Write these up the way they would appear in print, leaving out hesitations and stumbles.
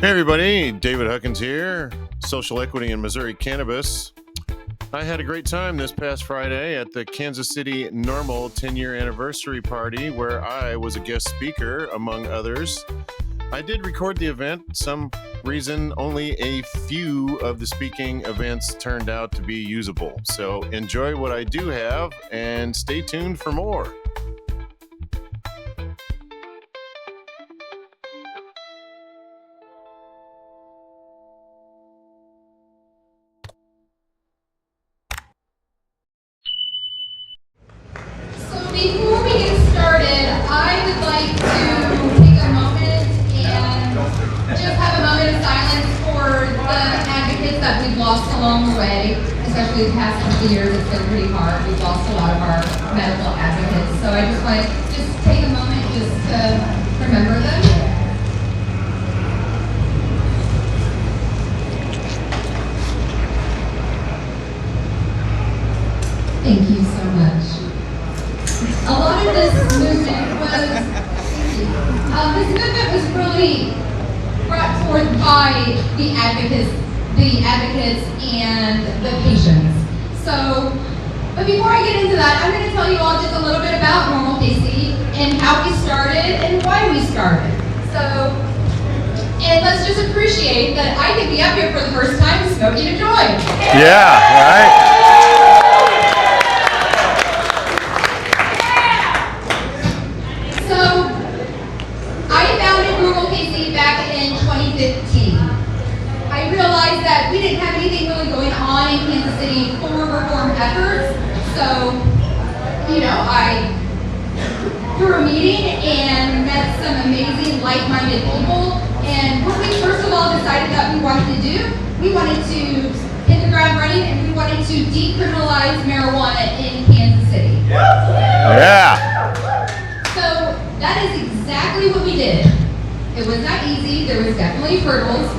Hey everybody, David Huckins here, Social Equity in Missouri Cannabis. I had a great time this past Friday at the Kansas City NORML 10-year anniversary party where I was a guest speaker, among others. I did record the event. Some reason only a few of the speaking events turned out to be usable. So enjoy what I do have and stay tuned for more. Before we get started, I would like to take a moment and just have a moment of silence for the advocates that we've lost along the way, especially the past couple of years. It's been pretty hard. We've lost a lot of our medical advocates. So I just want to take a moment just to remember them. Thank you so much. A lot of this movement was really brought forth by the advocates and the patients. So, but before I get into that, I'm going to tell you all just a little bit about NORML KC and how we started and why we started. So, and let's just appreciate that I could be up here for the first time smoking a joint. Yeah, right? Back in 2015. I realized that we didn't have anything really going on in Kansas City for reform efforts. So, I threw a meeting and met some amazing like-minded people. And what we first of all decided that we wanted to do, we wanted to hit the ground running and we wanted to decriminalize marijuana in Kansas City. Yeah. So that is exactly what we did. It was not easy, there was definitely hurdles,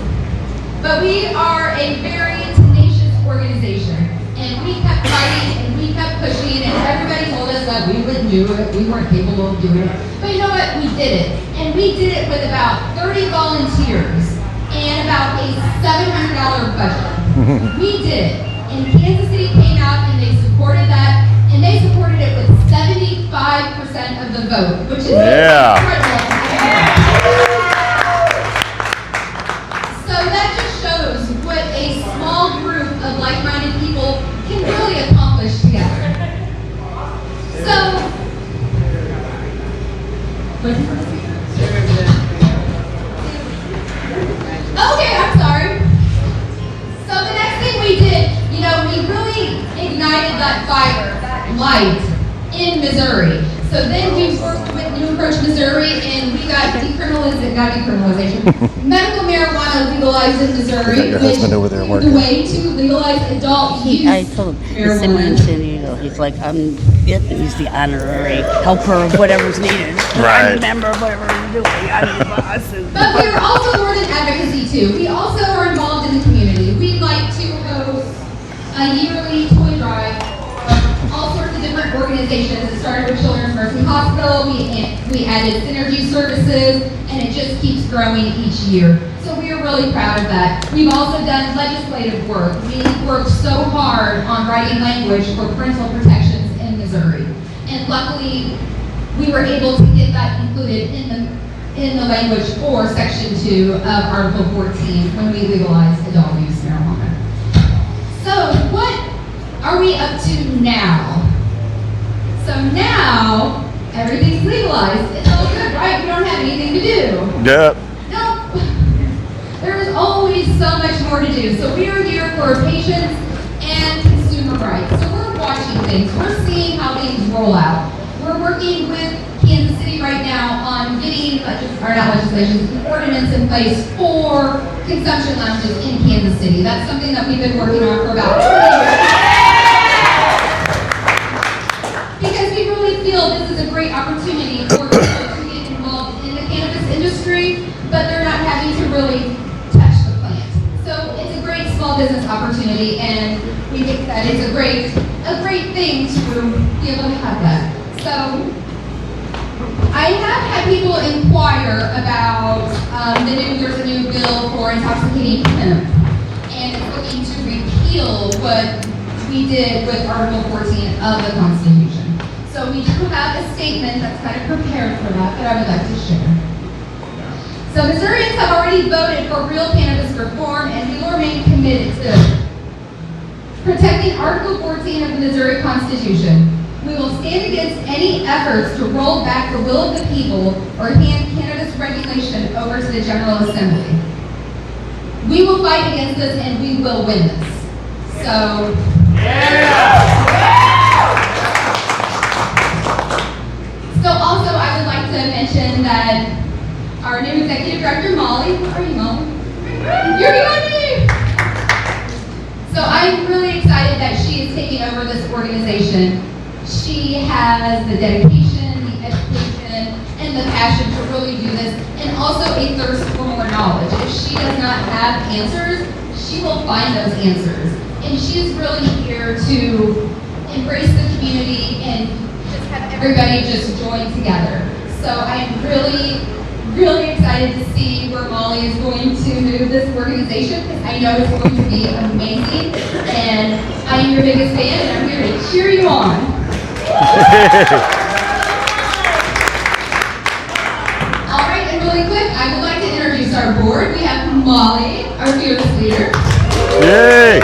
but we are a very tenacious organization, and we kept fighting, and we kept pushing, and everybody told us that we wouldn't do it, we weren't capable of doing it, but you know what, we did it, and we did it with about 30 volunteers, and about a $700 budget. We did it, and Kansas City came out, and they supported that, and they supported it with 75% of the vote, which is incredible. What a small group of like-minded people can really accomplish together. So, okay, I'm sorry. So the next thing we did, we really ignited that fire, that light in Missouri. So then we worked with New Approach Missouri and we got medical marijuana legalized in Missouri, which is the way to legalize adult use I told marijuana. Seaman, he's like, he's the honorary helper of whatever's needed. Right. I'm a member of whatever I'm doing. I'm the boss. But we are also more than advocacy too. We also are involved in the community. We like to host a yearly toy drive. All sorts of different organizations. It started with Children's Mercy Hospital, we added synergy services, and it just keeps growing each year. So we are really proud of that. We've also done legislative work. We worked so hard on writing language for parental protections in Missouri. And luckily, we were able to get that included in the language for Section 2 of Article 14 when we legalized adult use marijuana. So what are we up to now? So now, everything's legalized. It's all good, right? We don't have anything to do. Yep. Nope. There is always so much more to do. So we are here for patients and consumer rights. So we're watching things. We're seeing how things roll out. We're working with Kansas City right now on getting, an ordinance in place for consumption lounges in Kansas City. That's something that we've been working on for about 20 years. Because we really feel this is a great opportunity for people to get involved in the cannabis industry, but they're not having to really touch the plant. So it's a great small business opportunity, and we think that it's a great thing to be able to have that. So I have had people inquire about there's a new bill for intoxicating hemp, and it's looking to repeal what we did with Article 14 of the Constitution. So we do have a statement that's kind of prepared for that I would like to share. So Missourians have already voted for real cannabis reform, and we will remain committed to protecting Article 14 of the Missouri Constitution. We will stand against any efforts to roll back the will of the people or hand cannabis regulation over to the General Assembly. We will fight against this and we will win this. So, So also I would like to mention that our new executive director, Molly, where are you, Molly? You're behind me! So I'm really excited that she is taking over this organization. She has the dedication, the education, and the passion to really do this, and also a thirst for more knowledge. If she does not have answers, she will find those answers. And she is really here to embrace the community and just have everybody just join together. So I'm really excited to see where Molly is going to move this organization, because I know it's going to be amazing. And I am your biggest fan, and I'm here to cheer you on. All right, and really quick, I would like to introduce our board. We have Molly, our fearless leader. Yay!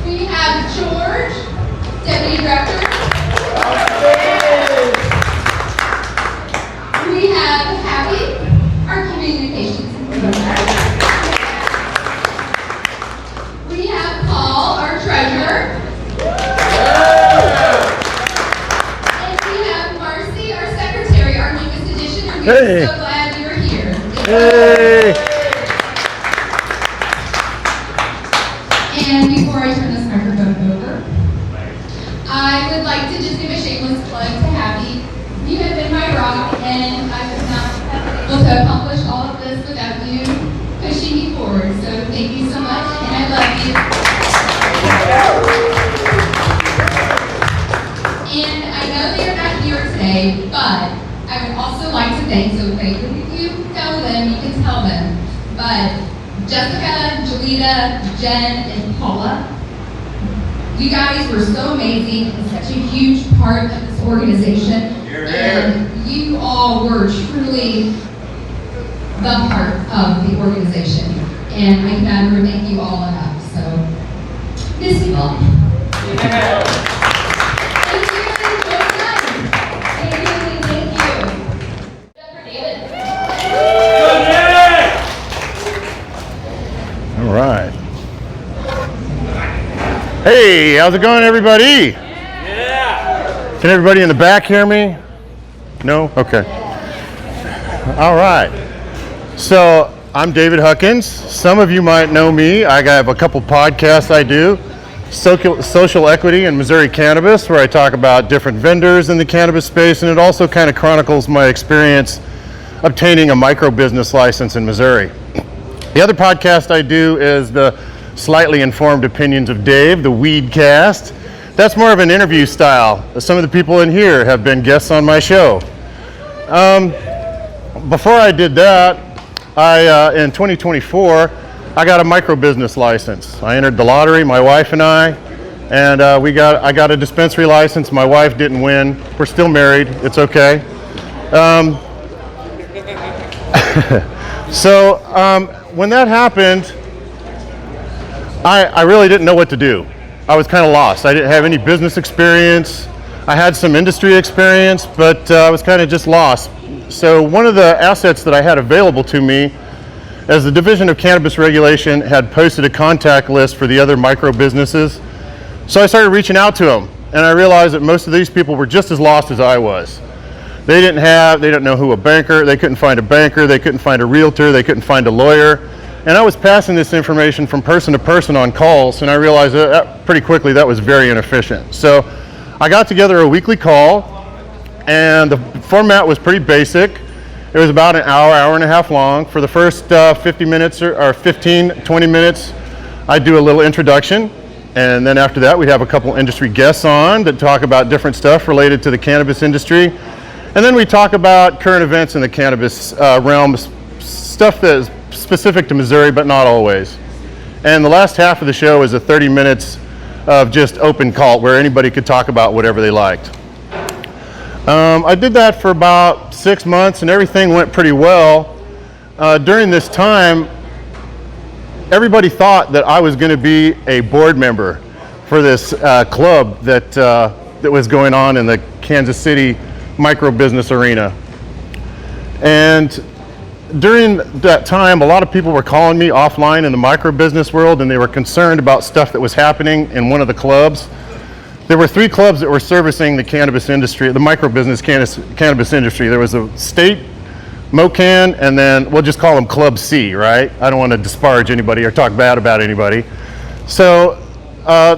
We have George, deputy director. We have Happy, our communications. We have Paul, our treasurer. Hey. So glad you're here. Hey! And before I turn this microphone over, I would like to just give a shameless plug to Happy. You have been my rock, and I would not have been able to accomplish all of this without you pushing me forward. So thank you so much, and I love you. And I know that you're not here today, but I would also like to thank, so if you know them, you can tell them, but Jessica, Julita, Jen, and Paula, you guys were so amazing and such a huge part of this organization. And you all were truly the heart of the organization. And I can never thank you all enough. So, miss you all. All right. Hey, how's it going, everybody? Yeah. Can everybody in the back hear me? No? Okay. All right. So I'm David Huckins. Some of you might know me. I have a couple podcasts I do. Social Equity in Missouri Cannabis, where I talk about different vendors in the cannabis space, and it also kind of chronicles my experience obtaining a micro business license in Missouri. The other podcast I do is the Slightly Informed Opinions of Dave, the Weedcast. That's more of an interview style. Some of the people in here have been guests on my show. Before I did that, in 2024, I got a micro business license. I entered the lottery, my wife and I got a dispensary license. My wife didn't win. We're still married. It's okay. So when that happened, I really didn't know what to do. I was kind of lost. I didn't have any business experience. I had some industry experience, but I was kind of just lost. So one of the assets that I had available to me, as the Division of Cannabis Regulation had posted a contact list for the other micro businesses. So I started reaching out to them, and I realized that most of these people were just as lost as I was. They didn't know who a banker, they couldn't find a banker, they couldn't find a realtor, they couldn't find a lawyer. And I was passing this information from person to person on calls, and I realized that pretty quickly that was very inefficient. So I got together a weekly call, and the format was pretty basic. It was about an hour and a half long. For the first 50 minutes or 15, 20 minutes, I'd do a little introduction. And then after that, we'd have a couple industry guests on that talk about different stuff related to the cannabis industry. And then we talk about current events in the cannabis realm, stuff that is specific to Missouri, but not always. And the last half of the show is a 30 minutes of just open cult where anybody could talk about whatever they liked. I did that for about 6 months and everything went pretty well. During this time, everybody thought that I was going to be a board member for this club that was going on in the Kansas City micro business arena. And during that time, a lot of people were calling me offline in the micro business world, and they were concerned about stuff that was happening in one of the clubs. There were 3 clubs that were servicing the cannabis industry, the micro business cannabis industry. There was a state, MoCan, and then we'll just call them Club C, right? I don't want to disparage anybody or talk bad about anybody. So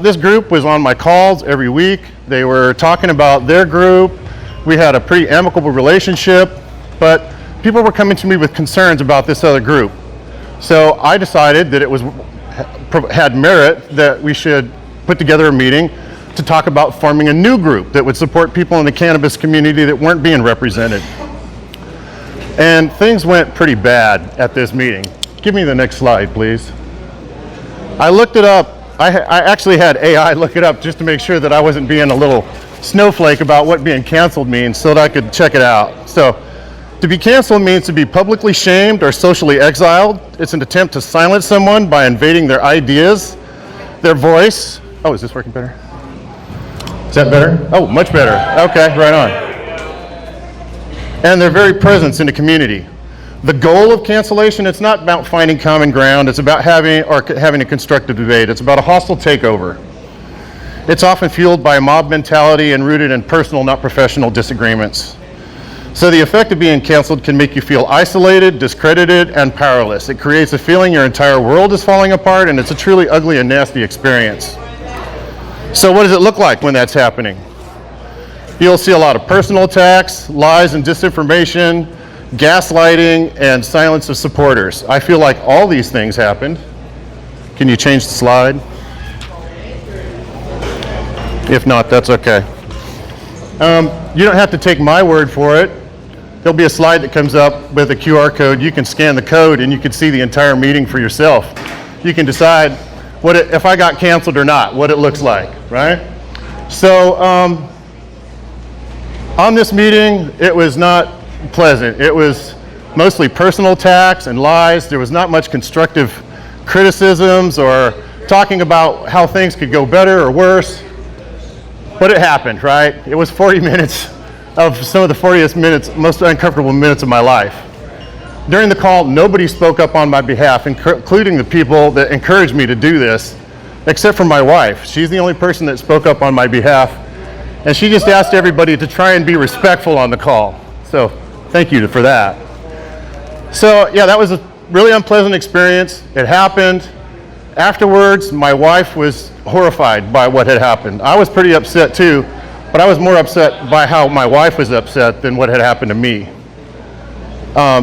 this group was on my calls every week. They were talking about their group. We had a pretty amicable relationship, but people were coming to me with concerns about this other group. So I decided that it had merit that we should put together a meeting to talk about forming a new group that would support people in the cannabis community that weren't being represented. And things went pretty bad at this meeting. Give me the next slide, please. I looked it up. I actually had AI look it up just to make sure that I wasn't being a little snowflake about what being canceled means so that I could check it out. So, to be canceled means to be publicly shamed or socially exiled. It's an attempt to silence someone by invading their ideas, their voice. Oh, is this working better? Is that better? Oh, much better. Okay, right on. And their very presence in the community. The goal of cancellation, it's not about finding common ground. It's about having a constructive debate. It's about a hostile takeover. It's often fueled by a mob mentality and rooted in personal, not professional disagreements. So the effect of being canceled can make you feel isolated, discredited, and powerless. It creates a feeling your entire world is falling apart, and it's a truly ugly and nasty experience. So what does it look like when that's happening? You'll see a lot of personal attacks, lies and disinformation, gaslighting, and silence of supporters. I feel like all these things happened. Can you change the slide? If not, that's okay. You don't have to take my word for it. There'll be a slide that comes up with a QR code. You can scan the code and you can see the entire meeting for yourself. You can decide if I got canceled or not, what it looks like, right? So on this meeting, it was not pleasant. It was mostly personal attacks and lies. There was not much constructive criticisms or talking about how things could go better or worse. But it happened, right? It was 40 minutes of some of the 40th minutes, most uncomfortable minutes of my life. During the call, nobody spoke up on my behalf, including the people that encouraged me to do this, except for my wife. She's the only person that spoke up on my behalf, and she just asked everybody to try and be respectful on the call. So thank you for that. So yeah, that was a really unpleasant experience. It happened. Afterwards, my wife was horrified by what had happened. I was pretty upset too, but I was more upset by how my wife was upset than what had happened to me.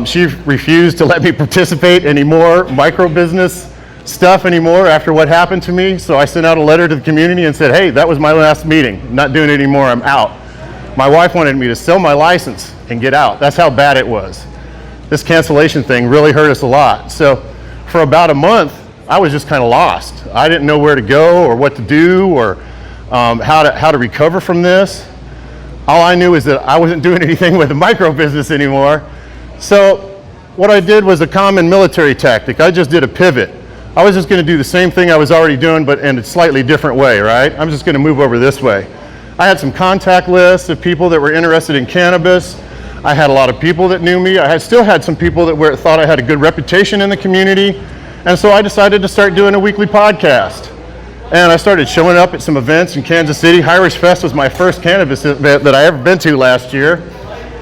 She refused to let me participate any more micro business stuff anymore after what happened to me. So I sent out a letter to the community and said, hey, that was my last meeting. I'm not doing it anymore, I'm out. My wife wanted me to sell my license and get out. That's how bad it was. This cancellation thing really hurt us a lot. So for about a month, I was just kind of lost. I didn't know where to go or what to do or how to recover from this. All I knew is that I wasn't doing anything with the micro business anymore. So what I did was a common military tactic. I just did a pivot. I was just going to do the same thing I was already doing, but in a slightly different way, right? I'm just going to move over this way. I had some contact lists of people that were interested in cannabis. I had a lot of people that knew me. I still had some people that thought I had a good reputation in the community. And so I decided to start doing a weekly podcast. And I started showing up at some events in Kansas City. Irish Fest was my first cannabis event that I ever been to last year.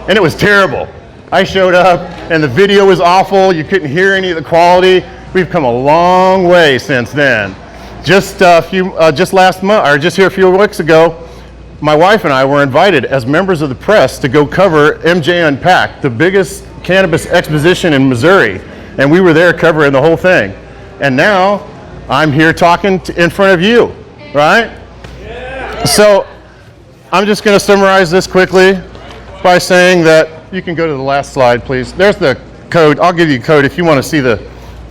And it was terrible. I showed up and the video was awful. You couldn't hear any of the quality. We've come a long way since then. Just last month, or just here a few weeks ago, my wife and I were invited as members of the press to go cover MJ Unpacked, the biggest cannabis exposition in Missouri. And we were there covering the whole thing. And now I'm here talking in front of you, right? Yeah. So I'm just going to summarize this quickly by saying that you can go to the last slide, please. There's the code. I'll give you a code if you want to see the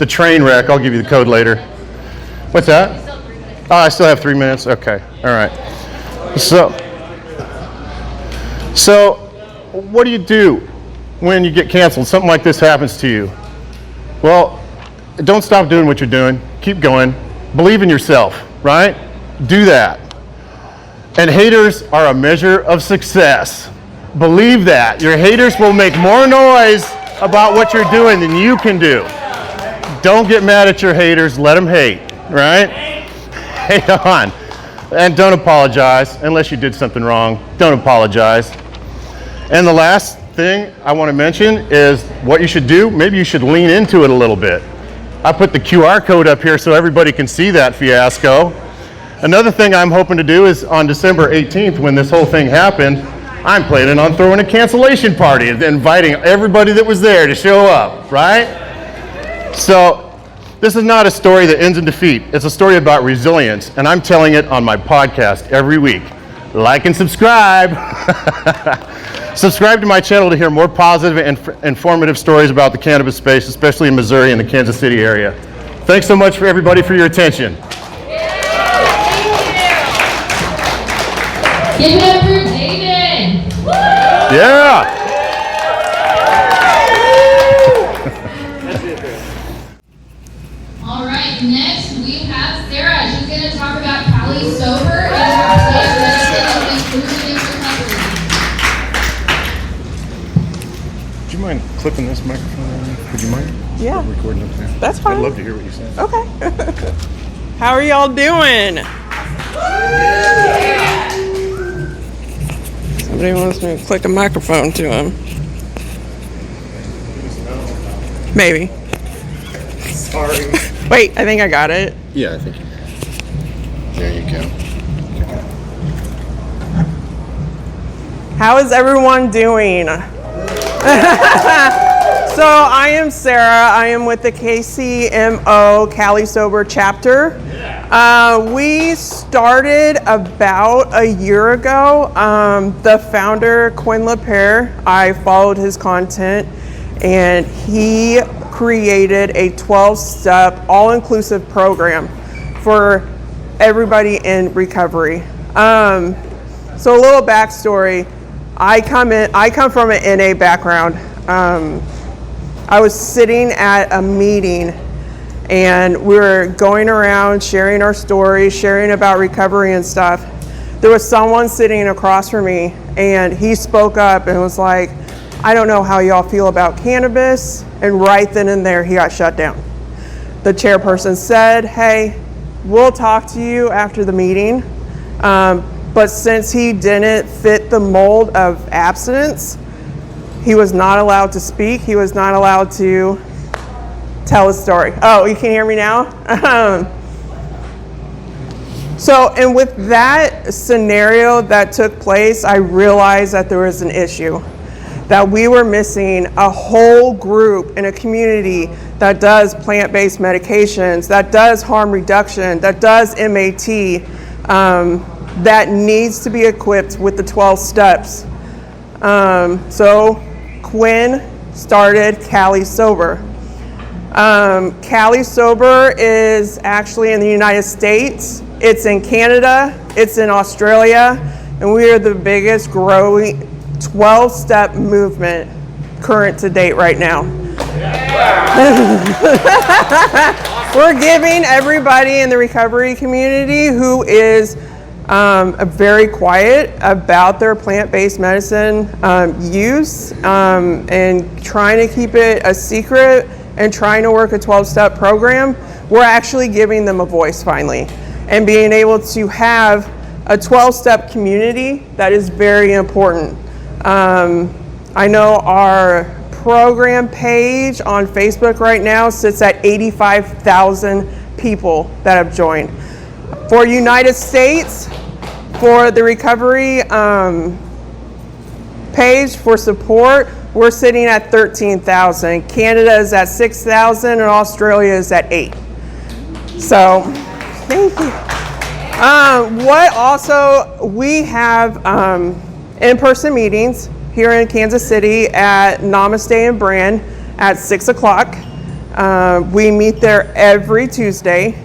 the train wreck. I'll give you the code later. What's that? Oh, I still have 3 minutes? Okay, all right. So what do you do when you get canceled? Something like this happens to you. Well, don't stop doing what you're doing. Keep going. Believe in yourself, right? Do that. And haters are a measure of success. Believe that. Your haters will make more noise about what you're doing than you can do. Don't get mad at your haters. Let them hate, right? Hate on. And don't apologize unless you did something wrong. Don't apologize. And the last thing I want to mention is what you should do. Maybe you should lean into it a little bit. I put the QR code up here so everybody can see that fiasco. Another thing I'm hoping to do is on December 18th, when this whole thing happened, I'm planning on throwing a cancellation party and inviting everybody that was there to show up, right? So this is not a story that ends in defeat. It's a story about resilience, and I'm telling it on my podcast every week. Like and subscribe. Subscribe to my channel to hear more positive and informative stories about the cannabis space, especially in Missouri and the Kansas City area. Thanks so much for everybody for your attention. Give it up for David. Yeah. All right, next we have Sarah. She's going to talk about CaliSober and her plant medicine and inclusion in recovery. Would you mind clipping this microphone on? Would you mind? Yeah. Recording up there. That's fine. I'd love to hear what you say. Okay. How are y'all doing? Somebody wants me to click a microphone to him. Maybe. Sorry. Wait, I think I got it. Yeah, I think you There you go. How is everyone doing? So I am Sarah. I am with the KC CaliSober chapter. We started about a year ago. The founder, Quinn LaPierre, I followed his content, and he created a 12-step all-inclusive program for everybody in recovery. So a little backstory. I come from an NA background. I was sitting at a meeting, and we were going around sharing our stories, sharing about recovery and stuff. There was someone sitting across from me, and he spoke up and was like, I don't know how y'all feel about cannabis, and right then and there he got shut down. The chairperson said, hey, we'll talk to you after the meeting, but since he didn't fit the mold of abstinence, he was not allowed to speak. He was not allowed to tell his story. Oh, you can hear me now? And with that scenario that took place, I realized that there was an issue, that we were missing a whole group in a community that does plant-based medications, that does harm reduction, that does MAT, that needs to be equipped with the 12 steps. So Quinn started CaliSober. CaliSober is actually in the United States. It's in Canada, it's in Australia, and we are the biggest growing 12-step movement current to date right now. We're giving everybody in the recovery community who is very quiet about their plant-based medicine use and trying to keep it a secret and trying to work a 12-step program, we're actually giving them a voice finally, and being able to have a 12-step community that is very important. I know our program page on Facebook right now sits at 85,000 people that have joined. For United States, for the recovery page for support, we're sitting at 13,000. Canada is at 6,000 and Australia is at 8. So, thank you. What also, we have in-person meetings here in Kansas City at Namaste and Brand at 6 o'clock. We meet there every Tuesday.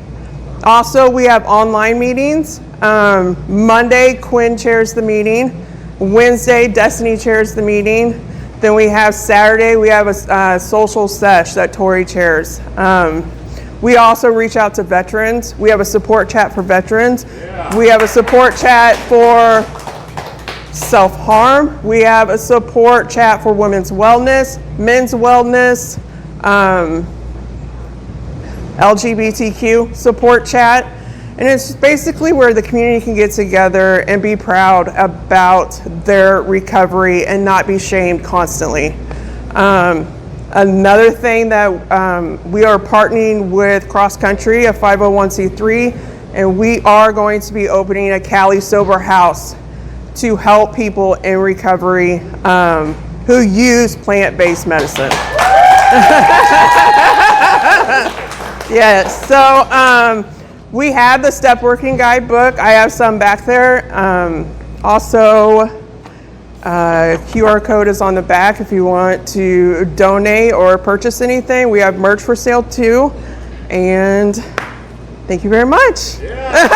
Also, we have online meetings. Monday, Quinn chairs the meeting. Wednesday, Destiny chairs the meeting. Then we have Saturday, we have a social sesh that Tori chairs. We also reach out to veterans. We have a support chat for veterans. Yeah. We have a support chat for self-harm. We have a support chat for women's wellness, men's wellness, LGBTQ support chat. And it's basically where the community can get together and be proud about their recovery and not be shamed constantly. Another thing that we are partnering with Cross Country, a 501c3, and we are going to be opening a CaliSober house to help people in recovery who use plant-based medicine. Yes, so we have the Step Working Guide book. I have some back there. Also, QR code is on the back if you want to donate or purchase anything. We have merch for sale too. And thank you very much. Yeah.